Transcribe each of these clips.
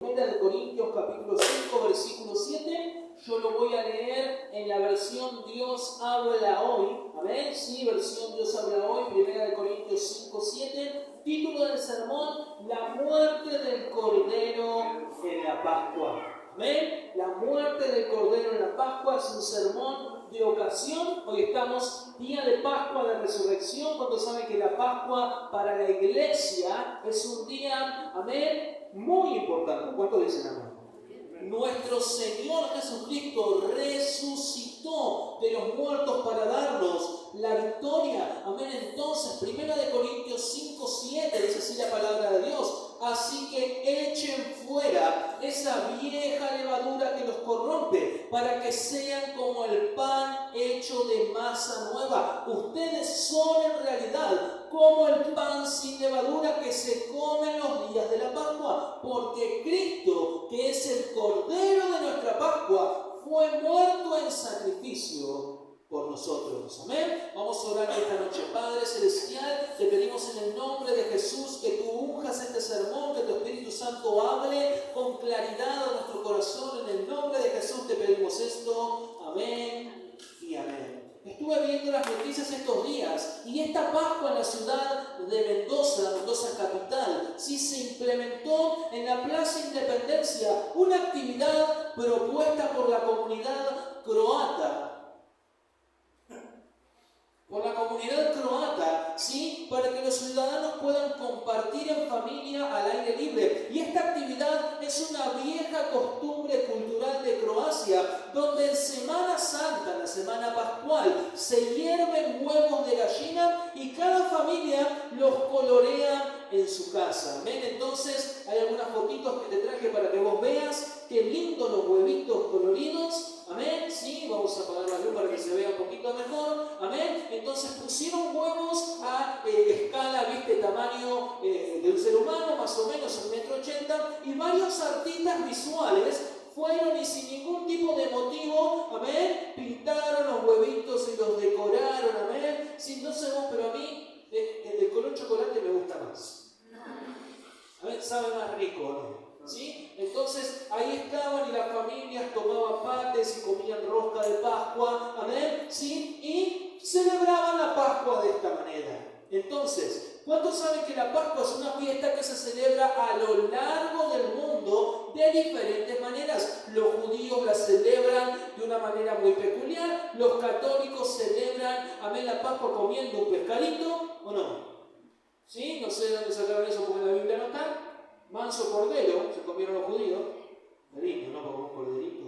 Primera de Corintios capítulo 5 versículo 7, yo lo voy a leer en la versión Dios habla hoy, amén, sí, versión Dios habla hoy, Primera de Corintios 5, 7, título del sermón, la muerte del Cordero en la Pascua, amén, la muerte del Cordero en la Pascua es un sermón de ocasión. Hoy estamos día de Pascua, de resurrección, cuando saben que la Pascua para la iglesia es un día, amén, muy importante. ¿Cuánto dicen amén? Nuestro Señor Jesucristo resucitó de los muertos para darnos la victoria. Amén. Entonces, Primera de Corintios 5, 7 dice así la palabra de Dios. Así que echen fuera esa vieja levadura que los corrompe, para que sean como el pan hecho de masa nueva. Ustedes son en realidad como el pan sin levadura que se come en los días de la Pascua, porque Cristo, que es el Cordero de nuestra Pascua, fue muerto en sacrificio por nosotros. Amén. Vamos a orar esta noche. Padre Celestial, te pedimos en el nombre de Jesús que tú unjas este sermón, que tu Espíritu Santo hable con claridad a nuestro corazón. En el nombre de Jesús te pedimos esto. Amén y amén. Estuve viendo las noticias estos días y esta Pascua en la ciudad de Mendoza, Mendoza capital, sí se implementó en la Plaza Independencia una actividad propuesta por la comunidad croata. ¿Sí? Para que los ciudadanos puedan compartir en familia al aire libre. Y esta actividad es una vieja costumbre cultural de Croacia, donde en Semana Santa, la Semana Pascual, se hierven huevos de gallina y cada familia los colorea en su casa. ¿Ven? Entonces, hay algunas fotitos que te traje para que vos veas qué lindos los huevitos coloridos. Amén, sí, vamos a apagar la luz para que se vea un poquito mejor. Amén, entonces pusieron huevos a escala, viste, tamaño de un ser humano, más o menos 1,80 m, y varios artistas visuales fueron y sin ningún tipo de motivo, amén, pintaron los huevitos y los decoraron, amén. Sí, no sé vos, pero a mí el de color chocolate me gusta más. Amén, sabe más rico, ¿no? ¿Sí? Entonces ahí estaban y las familias tomaban pates y comían rosca de Pascua, amén, ¿sí? Y celebraban la Pascua de esta manera. Entonces, ¿cuántos saben que la Pascua es una fiesta que se celebra a lo largo del mundo de diferentes maneras? Los judíos la celebran de una manera muy peculiar, los católicos celebran, amén, la Pascua comiendo un pescadito, ¿o no? ¿Sí? No sé de dónde sacaron eso porque en la Biblia no está. Manso cordero, se comieron los judíos. Lindo, ¿no? Como un corderito.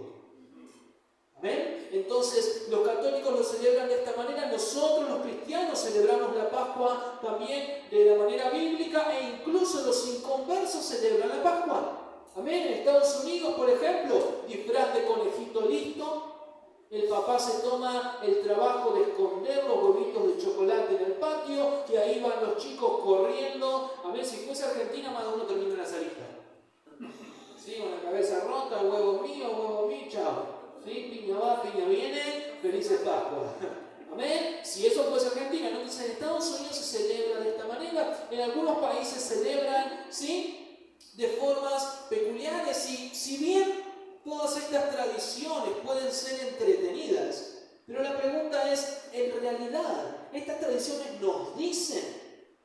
¿Amén? Entonces, los católicos lo celebran de esta manera. Nosotros, los cristianos, celebramos la Pascua también de la manera bíblica, e incluso los inconversos celebran la Pascua. Amén. En Estados Unidos, por ejemplo, disfraz de conejito listo. El papá se toma el trabajo de esconder los huevitos de chocolate en el patio y ahí van los chicos corriendo. A ver, si fuese Argentina, más de uno termina en la salita. Sí, con la cabeza rota, huevo mío, chao. Sí, piña va, piña viene, felices Pascua. Amén. Si eso fuese Argentina, ¿no? Entonces en Estados Unidos se celebra de esta manera. En algunos países celebran, ¿sí?, de formas peculiares. Y si bien todas estas tradiciones pueden ser entretenidas, pero la pregunta es, ¿en realidad estas tradiciones nos dicen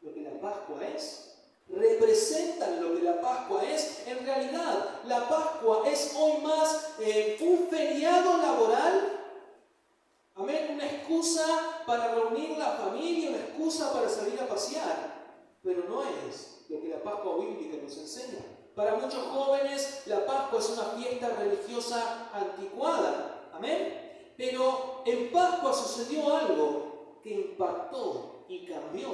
lo que la Pascua es? ¿Representan lo que la Pascua es? En realidad, la Pascua es hoy más un feriado laboral, amén, una excusa para reunir la familia, una excusa para salir a pasear, pero no es lo que la Pascua bíblica nos enseña. Para muchos jóvenes, la Pascua es una fiesta religiosa anticuada. Amén. Pero en Pascua sucedió algo que impactó y cambió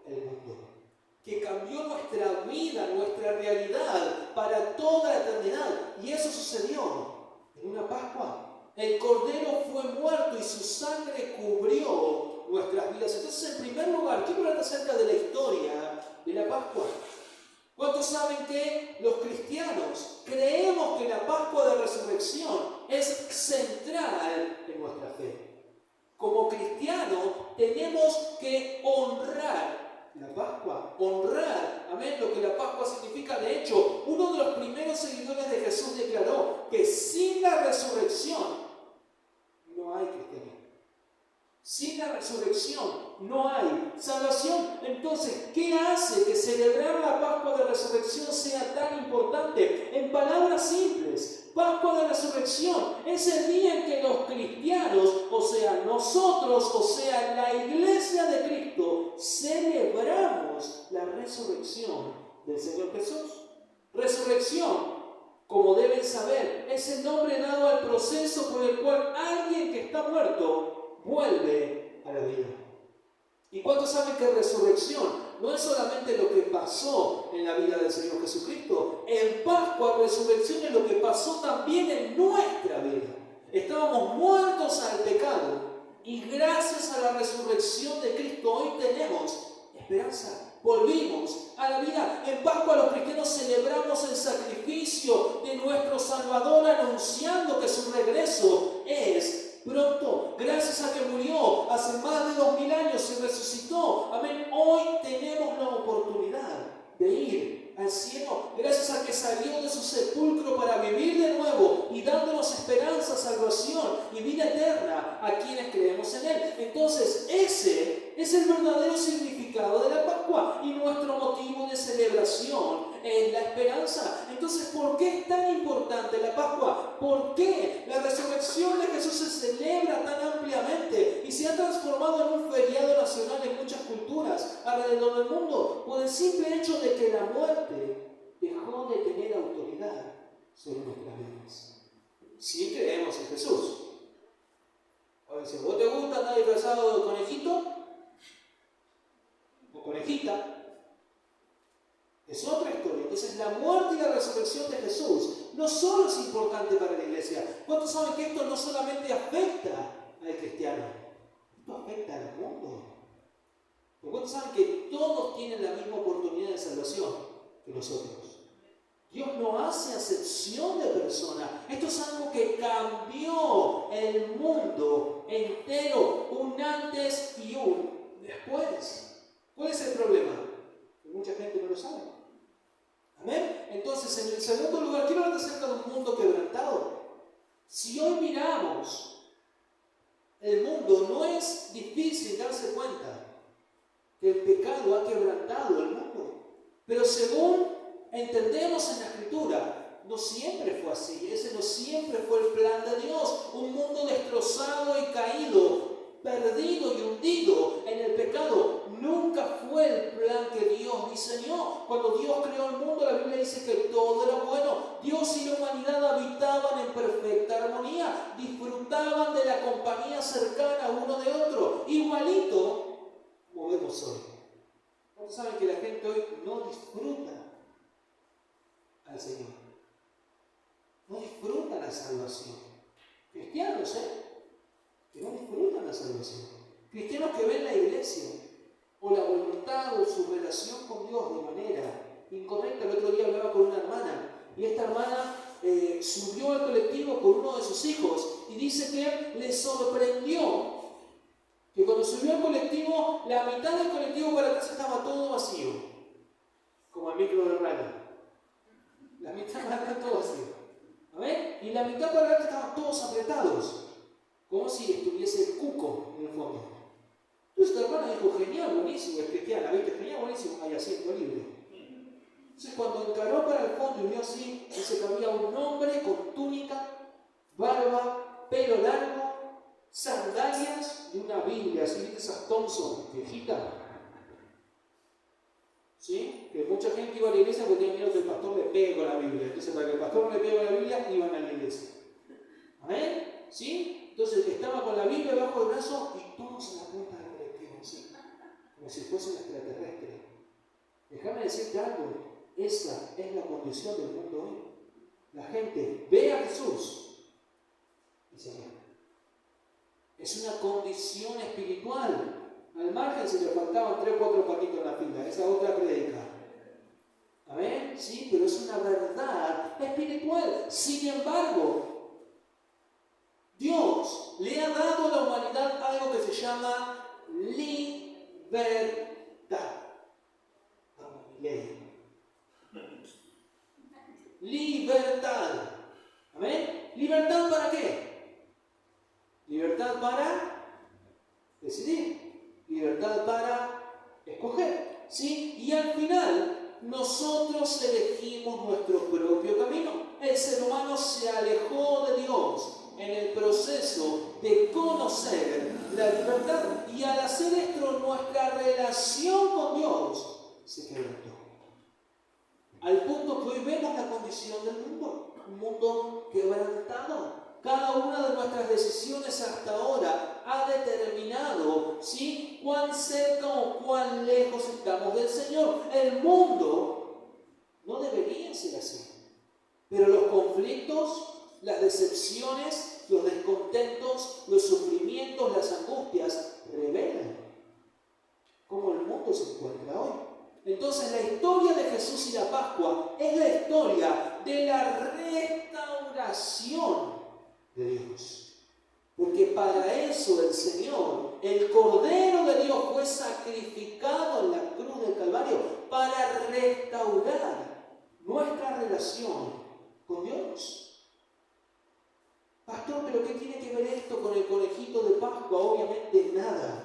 el mundo. Que cambió nuestra vida, nuestra realidad para toda la eternidad. Y eso sucedió en una Pascua. El Cordero fue muerto y su sangre cubrió nuestras vidas. Entonces, en primer lugar, quiero hablar acerca de la historia de la Pascua. ¿Cuántos saben que los cristianos creemos que la Pascua de Resurrección es central en nuestra fe? Como cristianos tenemos que honrar la Pascua, honrar, amén, lo que la Pascua significa. De hecho, uno de los primeros seguidores hace que celebrar la Pascua de Resurrección sea tan importante? En palabras simples, Pascua de Resurrección es el día en que los cristianos, o sea, nosotros, o sea, la iglesia de Cristo, celebramos la resurrección del Señor Jesús. Resurrección, como deben saber, es el nombre dado al proceso por el cual alguien que está muerto vuelve a la vida. ¿Y cuántos saben que resurrección no es solamente lo que pasó en la vida del Señor Jesucristo? En Pascua, resurrección es lo que pasó también en nuestra vida. Estábamos muertos al pecado y gracias a la resurrección de Cristo hoy tenemos esperanza. Volvimos a la vida. En Pascua los cristianos celebramos el sacrificio de nuestro Salvador, anunciando que su regreso es pronto. Gracias a que murió hace más de 2000 años y resucitó. Amén. Hoy tenemos la oportunidad de ir al cielo. Gracias a que salió de su sepulcro para vivir de nuevo y dándonos esperanza, salvación y vida eterna a quienes creemos en Él. Entonces, ese es el verdadero significado de la Pascua y nuestro motivo de celebración es la esperanza. Entonces, ¿por qué es tan importante la Pascua? ¿Por qué la resurrección de Jesús se celebra tan ampliamente y se ha transformado en un feriado nacional en muchas culturas alrededor del mundo? Por el simple hecho de que la muerte dejó de tener autoridad sobre nuestras vidas. Si creemos en Jesús. Ahora, si vos te gusta andar disfrazado de conejito o conejita, es otra historia. Entonces, la muerte y la resurrección de Jesús no solo es importante para la iglesia. ¿Cuántos saben que esto no solamente afecta al cristiano? Esto afecta al mundo. ¿Cuántos saben que todos tienen la misma oportunidad de salvación que nosotros? Dios no hace acepción de personas. Esto es algo que cambió el mundo entero, un antes y un después. ¿Cuál es el problema? Que mucha gente no lo sabe. ¿Amén? Entonces, en el segundo lugar, quiero hablar acerca de un mundo quebrantado. Si hoy miramos el mundo, no es difícil darse cuenta que el pecado ha quebrantado el mundo. Pero según entendemos en la Escritura, no siempre fue así. Ese no siempre fue el plan de Dios. Un mundo destrozado y caído, perdido y hundido en el pecado, nunca fue el plan que Dios diseñó. Cuando Dios creó el mundo, la Biblia dice que todo era bueno. Dios y la humanidad habitaban en perfecta armonía, disfrutaban de la compañía cercana uno de otro, igualito como vemos hoy. ¿Cuántos saben que la gente hoy no disfruta al Señor? No disfruta la salvación. Cristianos, que no disfrutan la salvación. Cristianos que ven la iglesia o la voluntad o su relación con Dios de manera incorrecta. El otro día hablaba con una hermana y esta hermana subió al colectivo con uno de sus hijos y dice que le sorprendió que cuando subió al colectivo, la mitad del colectivo para atrás estaba todo vacío, como el micro de radio. La mitad para atrás todo vacío. ¿Amén? Y la mitad para atrás estaban todos apretados, como si estuviese el cuco en el fondo. Entonces esta hermana dijo, genial, buenísimo, es cristiana, ¿viste? Genial, buenísimo, hay asiento libre. Entonces cuando encaró para el fondo y vio así, dice que había un hombre con túnica, barba, pelo largo, sandalias y una Biblia, así, ¿viste? Esas Thompson, viejitas. ¿Sí? Que mucha gente iba a la iglesia porque tenía miedo que el pastor le pegue con la Biblia. Entonces para que el pastor no le pegue con la Biblia, iban a la iglesia. ¿Amén? ¿Sí? Entonces estaba con la Biblia bajo el brazo y todos en la puerta del colectivo, así, como si fuese un extraterrestre. Déjame decirte algo, esa es la condición del mundo hoy. La gente ve a Jesús y se aleja. Es una condición espiritual. Al margen se le faltaban 3 o 4 patitos en la fila, esa otra predica. ¿Amén? Sí, pero es una verdad espiritual. Sin embargo, Dios le ha dado a la humanidad algo que se llama libertad. Libertad. ¿Amén? ¿Libertad para qué? Libertad para decidir. Libertad para escoger. ¿sí? Y al final, nosotros elegimos nuestro propio camino. El ser humano se alejó de Dios en el proceso de conocer la libertad. Y al hacer esto, nuestra relación con Dios se quebrantó. Al punto que hoy vemos la condición del mundo. Un mundo quebrantado. Cada una de nuestras decisiones hasta ahora ha determinado, ¿sí?, cuán cerca o cuán lejos estamos del Señor. El mundo no debería ser así. Pero los conflictos, las decepciones, los descontentos, los sufrimientos, las angustias revelan cómo el mundo se encuentra hoy. Entonces la historia de Jesús y la Pascua es la historia de la restauración de Dios. Porque para eso el Señor, el Cordero de Dios, fue sacrificado en la cruz del Calvario para restaurar nuestra relación con Dios. Pastor, ¿pero qué tiene que ver esto con el conejito de Pascua? Obviamente nada.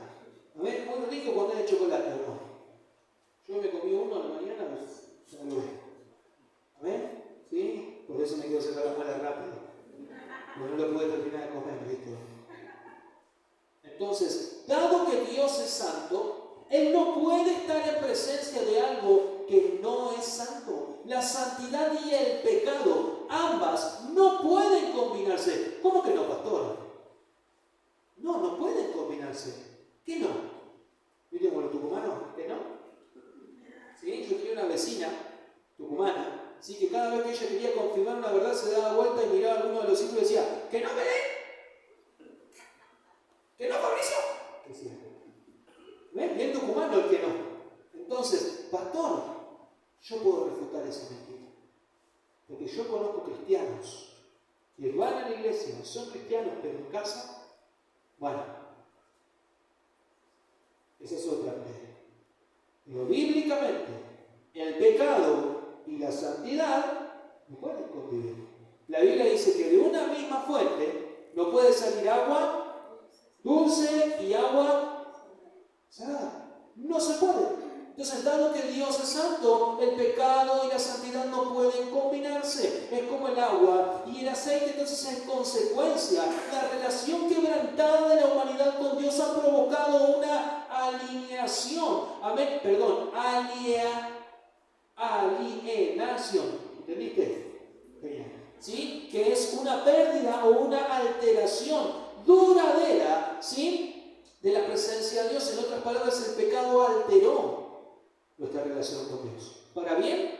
A ver, muy rico cuando hay chocolate, ¿no? Yo me comí uno a la mañana, pues, ya lo veo. A ver, ¿sí? Por eso me quiero sacar la muela rápido. Porque no lo pude terminar de comer, ¿viste? Entonces, dado que Dios es santo, Él no puede estar en presencia de algo que no es santo. La santidad y el pecado, ambas, no pueden combinarse. ¿Cómo que no, pastor? No, no pueden combinarse. ¿Qué no? ¿Viste como los tucumanos? ¿Qué no? ¿Sí? Yo tenía una vecina tucumana, ¿sí?, que cada vez que ella quería confirmar una verdad se daba vuelta y miraba a alguno de los hijos y decía, ¿que no, Belén? ¿Que no, Fabricio? Decía. ¿Ven? Bien tucumano el que no. Entonces, pastor, yo puedo refutar esa mentira. Porque yo conozco cristianos que van a la iglesia, son cristianos, pero en casa, bueno, esa es otra manera. Pero bíblicamente, el pecado y la santidad no pueden convivir. La Biblia dice que de una misma fuente no puede salir agua dulce y agua salada. No se puede. Entonces, dado que Dios es santo, el pecado y la santidad no pueden combinarse. Es como el agua y el aceite. Entonces, en consecuencia, la relación quebrantada de la humanidad con Dios ha provocado una alienación. Amén. Perdón, alienación. ¿Entendiste? ¿Sí? Que es una pérdida o una alteración duradera, ¿sí?, de la presencia de Dios. En otras palabras, el pecado alteró nuestra relación con Dios. ¿Para bien?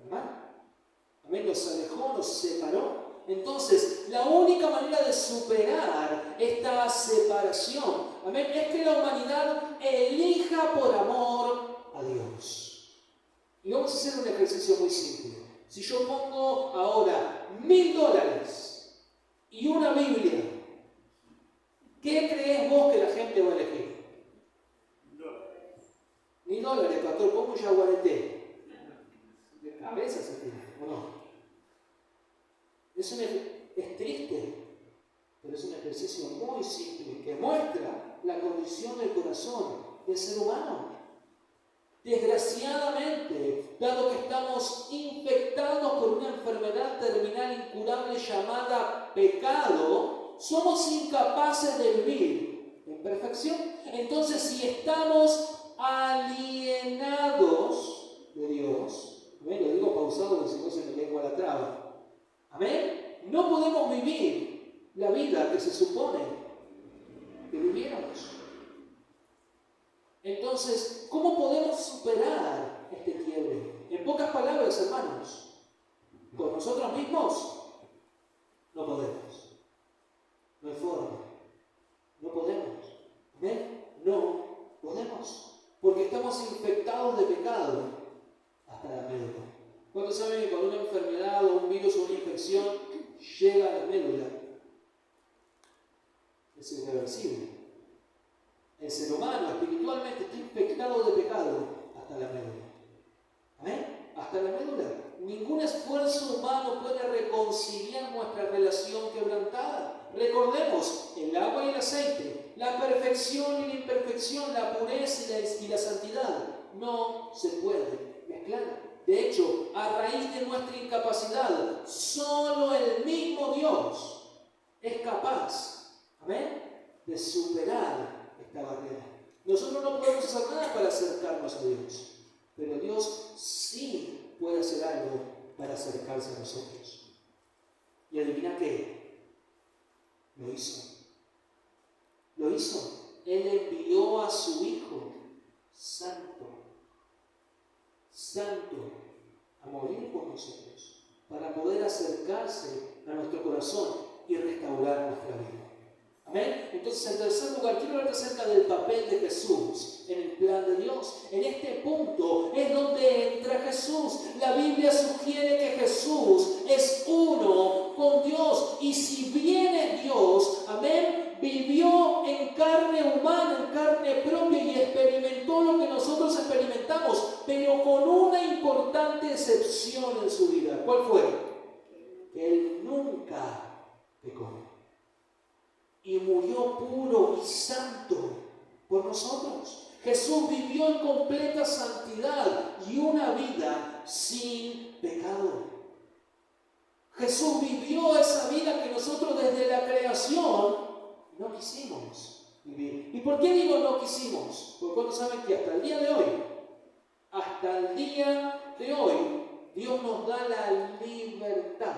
¿Hermano? Amén. Nos alejó, nos separó. Entonces, la única manera de superar esta separación, amén, es que la humanidad elija por amor a Dios. Y vamos a hacer un ejercicio muy simple. Si yo pongo ahora $1000 y una Biblia, ¿qué crees vos que la gente va a elegir? $1000, pastor, pongo ya guareté. De cabeza se tiene, ¿o no? Es triste, pero es un ejercicio muy simple que muestra la condición del corazón del ser humano. Desgraciadamente, dado que estamos infectados por una enfermedad terminal incurable llamada pecado, somos incapaces de vivir en perfección. Entonces, si estamos alienados de Dios, ¿amén? Lo digo pausado porque si no se me lengua la traba. ¿Amén? No podemos vivir la vida que se supone que viviéramos. Entonces, ¿cómo podemos superar este quiebre? En pocas palabras, hermanos, con nosotros mismos no podemos. No hay forma. No podemos. ¿Amén? No podemos. Porque estamos infectados de pecado hasta la médula. ¿Cuántos saben que cuando una enfermedad o un virus o una infección llega a la médula, es irreversible? El ser humano espiritualmente está infectado de pecado hasta la médula. ¿Amén? Hasta la médula. Ningún esfuerzo humano puede reconciliar nuestra relación quebrantada. Recordemos, el agua y el aceite La perfección y la imperfección, la pureza y la santidad no se pueden mezclar. De hecho, a raíz de nuestra incapacidad, solo el mismo Dios es capaz, amén, de superar esta barrera. Nosotros no podemos hacer nada para acercarnos a Dios, pero Dios sí puede hacer algo para acercarse a nosotros. Y adivina qué, lo hizo. Lo hizo. Él envió a su Hijo Santo, a morir por nosotros, para poder acercarse a nuestro corazón y restaurar nuestra vida. Amén. Entonces, en tercer lugar, quiero hablar acerca del papel de Jesús en el plan de Dios. En este punto es donde entra Jesús. La Biblia sugiere que Jesús es uno con Dios. Y si bien es Dios, amén, vivió en carne humana, en carne propia y experimentó lo que nosotros experimentamos, pero con una importante excepción en su vida. ¿Cuál fue? Que Él nunca pecó. Y murió puro y santo por nosotros. Jesús vivió en completa santidad y una vida sin pecado. Jesús vivió esa vida que nosotros desde la creación no quisimos vivir. ¿Y por qué digo no quisimos? Porque cuando saben que hasta el día de hoy, Dios nos da la libertad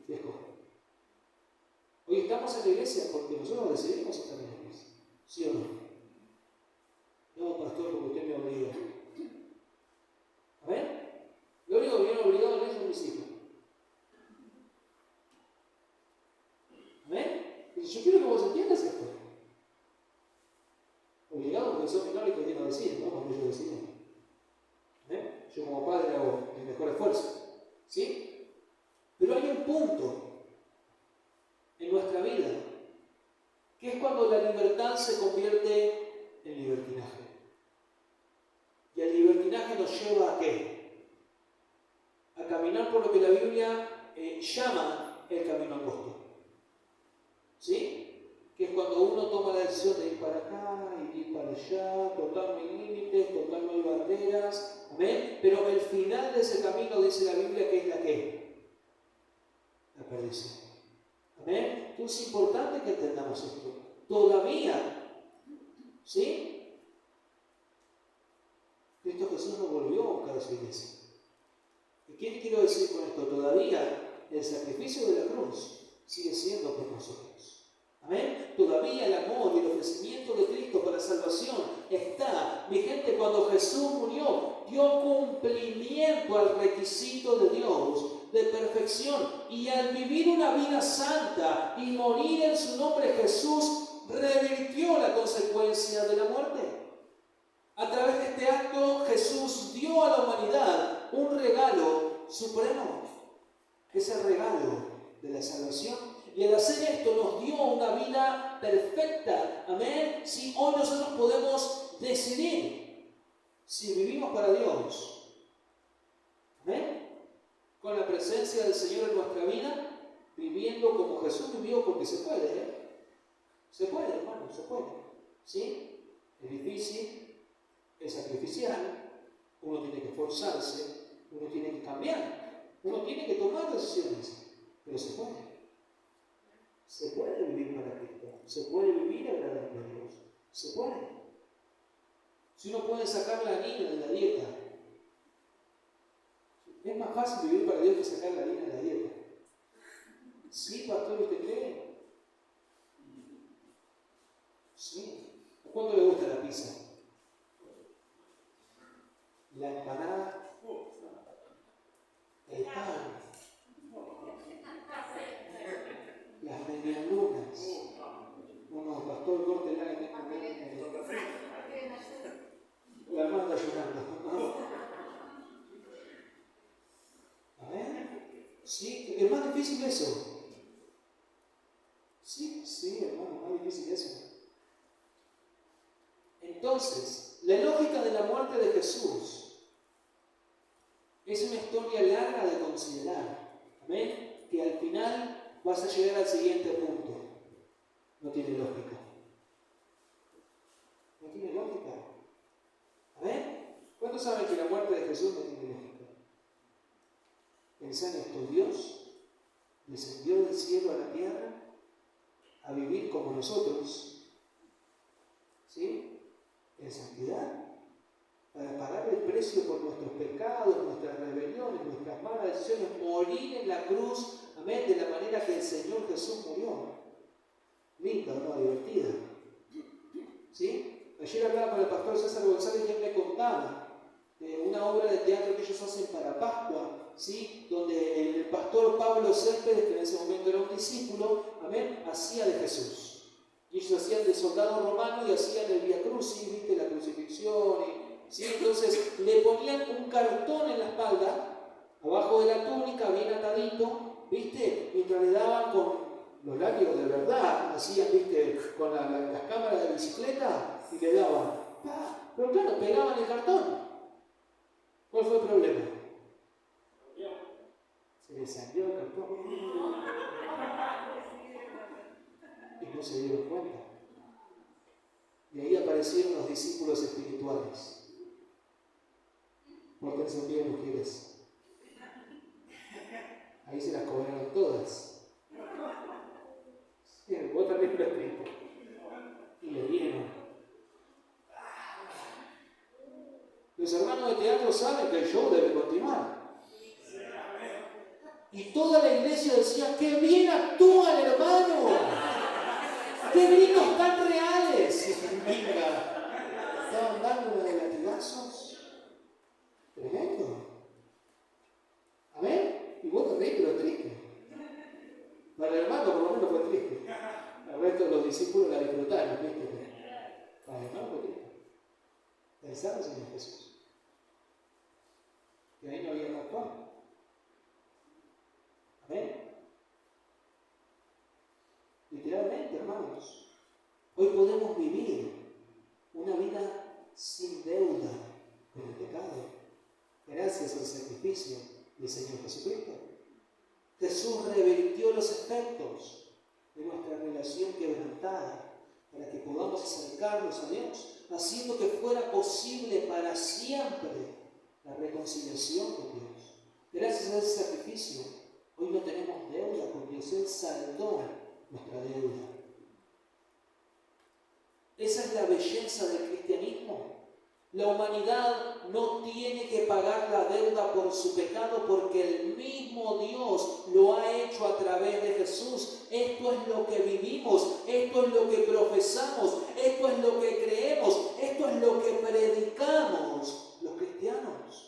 de escoger. Hoy estamos en la iglesia porque nosotros decidimos estar en la iglesia, ¿sí o no? No, pastor, porque usted me obliga. ¿Amén? Lo único que viene obligado a ellos es mis hijos. ¿Amén? Y yo quiero que vos entiendas esto. Obligado porque son menores que tienen que decir, ¿no? Cuando ellos deciden. ¿Amén? Yo como padre hago el mejor esfuerzo. ¿Sí? Pero hay un punto en nuestra vida, que es cuando la libertad se convierte en libertinaje. Y el libertinaje nos lleva ¿a qué? A caminar por lo que la Biblia llama el camino angosto. ¿Sí? Que es cuando uno toma la decisión de ir para acá y ir para allá, total no hay límites, total no hay banderas. ¿Amén? Pero el final de ese camino dice la Biblia que es la ¿qué? La perdición. ¿Amén? Entonces es importante que entendamos esto. Todavía, ¿sí? Cristo Jesús no volvió a buscar a su iglesia. ¿Y qué quiero decir con esto? Todavía el sacrificio de la cruz sigue siendo por nosotros. ¿Amén? Todavía el amor y el ofrecimiento de Cristo para salvación está vigente. Cuando Jesús murió, dio cumplimiento al requisito de Dios de perfección, y al vivir una vida santa y morir en su nombre, Jesús revirtió la consecuencia de la muerte. A través de este acto, Jesús dio a la humanidad un regalo supremo, que es el regalo de la salvación. Y al hacer esto nos dio una vida perfecta. Amén. Si hoy nosotros podemos decidir si vivimos para Dios, amén, con la presencia del Señor en nuestra vida, viviendo como Jesús vivió, porque se puede, se puede, hermano, se puede, ¿sí? Es difícil, es sacrificial, uno tiene que esforzarse, uno tiene que cambiar, uno tiene que tomar decisiones, pero se puede. Se puede vivir para Cristo, se puede vivir agradable a Dios, se puede. Si uno puede sacar la harina de la dieta, es más fácil vivir para Dios que sacar la harina de la dieta. ¿Sí, pastor, usted cree? Sí. ¿A cuánto le gusta la pizza? La empanada, el pan, las medialunas. No, pastor, córtela que tengo la manda llorando. ¿Amén? Sí, es más difícil eso. Sí, hermano, es más difícil eso. Entonces, la lógica de la muerte de Jesús es una historia larga de considerar. Amén. Que al final vas a llegar al siguiente punto. No tiene lógica. Piensan esto, Dios descendió del cielo a la tierra a vivir como nosotros, ¿sí? En santidad, para pagar el precio por nuestros pecados, nuestras rebeliones, nuestras malas decisiones, morir en la cruz, amén, de la manera que el Señor Jesús murió. Linda, ¿no? Divertida. ¿Sí? Ayer hablaba con el pastor César González y él me contaba de una obra de teatro que ellos hacen para Pascua, ¿sí? Donde el pastor Pablo Céspedes, que en ese momento era un discípulo, amén, hacía de Jesús. Y ellos hacían de soldado romano y hacían el Vía Crucis, ¿viste? La crucifixión. ¿Sí? Entonces le ponían un cartón en la espalda, abajo de la túnica, bien atadito, ¿viste? Mientras le daban con los látigos de verdad, hacían, ¿viste? Con las cámaras de bicicleta y le daban. ¡Pah! Pero claro, pegaban el cartón. ¿Cuál fue el problema? Se le salió el cartón. Y no se dieron cuenta. Y ahí aparecieron los discípulos espirituales. Pórtense bien, mujeres. Ahí se las cobraron todas. Sí, vos también lo explico. Y le dieron. Los hermanos de teatro saben que el show debe continuar. Y toda la iglesia decía, ¡qué bien actúa el hermano! ¡Qué gritos tan reales! Y estaban dándole de latigazos. Tremendo. Amén. Y vos te reís, pero triste. Para el hermano por lo menos fue triste. El resto de los discípulos la disfrutaron, ¿viste? Para el hermano fue triste. Pensaron en Jesús. Que ahí no había más pan. Amén. Literalmente, hermanos, hoy podemos vivir una vida sin deuda con el pecado, gracias al sacrificio del Señor Jesucristo. Jesús revirtió los efectos de nuestra relación quebrantada para que podamos acercarnos a Dios, haciendo que fuera posible para siempre la reconciliación con Dios. Gracias a ese sacrificio, hoy no tenemos deuda con Dios. Él saldó nuestra deuda. Esa es la belleza del cristianismo. La humanidad no tiene que pagar la deuda por su pecado porque el mismo Dios lo ha hecho a través de Jesús. Esto es lo que vivimos, esto es lo que profesamos, esto es lo que creemos, esto es lo que predicamos los cristianos.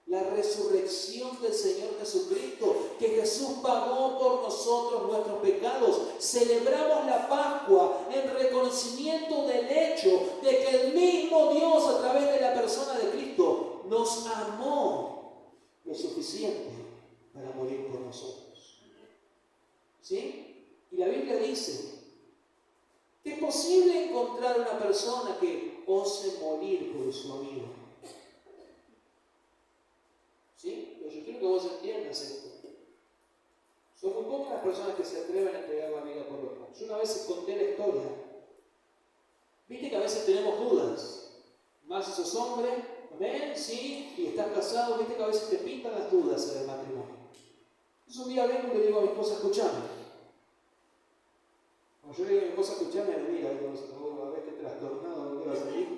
La resurrección del Señor Jesucristo, que Jesús pagó por nosotros nuestros pecados. Celebramos la Pascua en reconocimiento del hecho de que el mismo Dios, a través de la persona de Cristo, nos amó lo suficiente para morir por nosotros. ¿Sí? Y la Biblia dice que es posible encontrar una persona que ose morir por su amigo. ¿Sí? Pero yo quiero que vos entiendas esto. Son muy pocas las personas que se atreven a entregar la vida por otro. Yo una vez conté la historia. Viste que a veces tenemos dudas. Más si sos hombre, ¿amén? Sí, y estás casado, viste que a veces te pintan las dudas en el matrimonio. Entonces un día vengo y le digo a mi esposa, escuchame. Cuando yo le digo a mi esposa, escuchame, me mira, a ver qué trastornado, ¿dónde va a salir?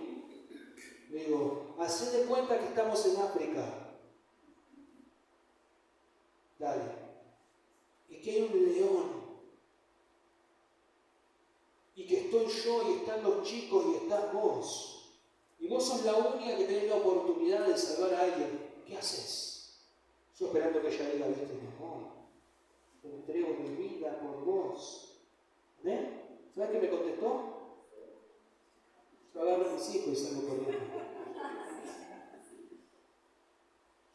Le digo, hacé de cuenta que estamos en África. Dale. Y que hay un león. Y que estoy yo y están los chicos y estás vos. Y vos sos la única que tenés la oportunidad de salvar a alguien. ¿Qué haces? Yo esperando que ella diga, viste, mi amor, te entrego mi vida por vos. ¿Ven? ¿Sabes qué me contestó? Yo agarro a mis hijos y salgo corriendo.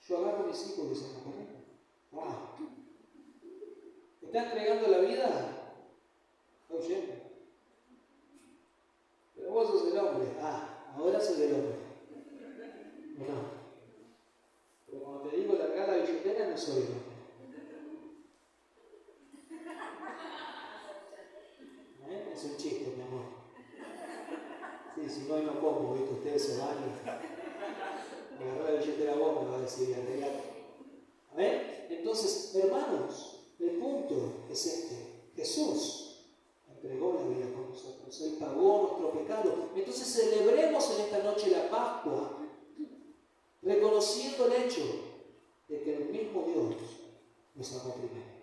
Yo agarro a mis hijos y salgo corriendo. Wow. ¿Está entregando la vida? Está huyendo. Pero vos sos el hombre. Ahora soy el hombre. No. Pero cuando te digo largar la billetera, no soy el hombre. Es un chiste, mi amor. Sí, si no, hoy no como, ¿viste? Ustedes se van y agarrar la billetera vos, me va a decir, arreglate. ¿Amén? Entonces, reconociendo el hecho de que el mismo Dios nos amó primero.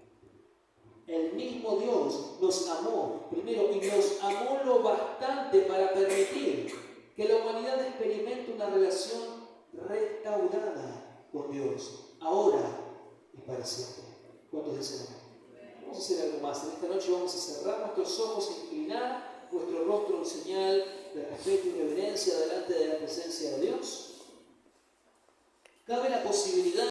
El mismo Dios nos amó primero y nos amó lo bastante para permitir que la humanidad experimente una relación restaurada con Dios, ahora y para siempre. ¿Cuántos dicen amén? Vamos a hacer algo más. En esta noche vamos a cerrar nuestros ojos e inclinar nuestro rostro en señal de respeto y reverencia delante de la presencia de Dios. Cabe la posibilidad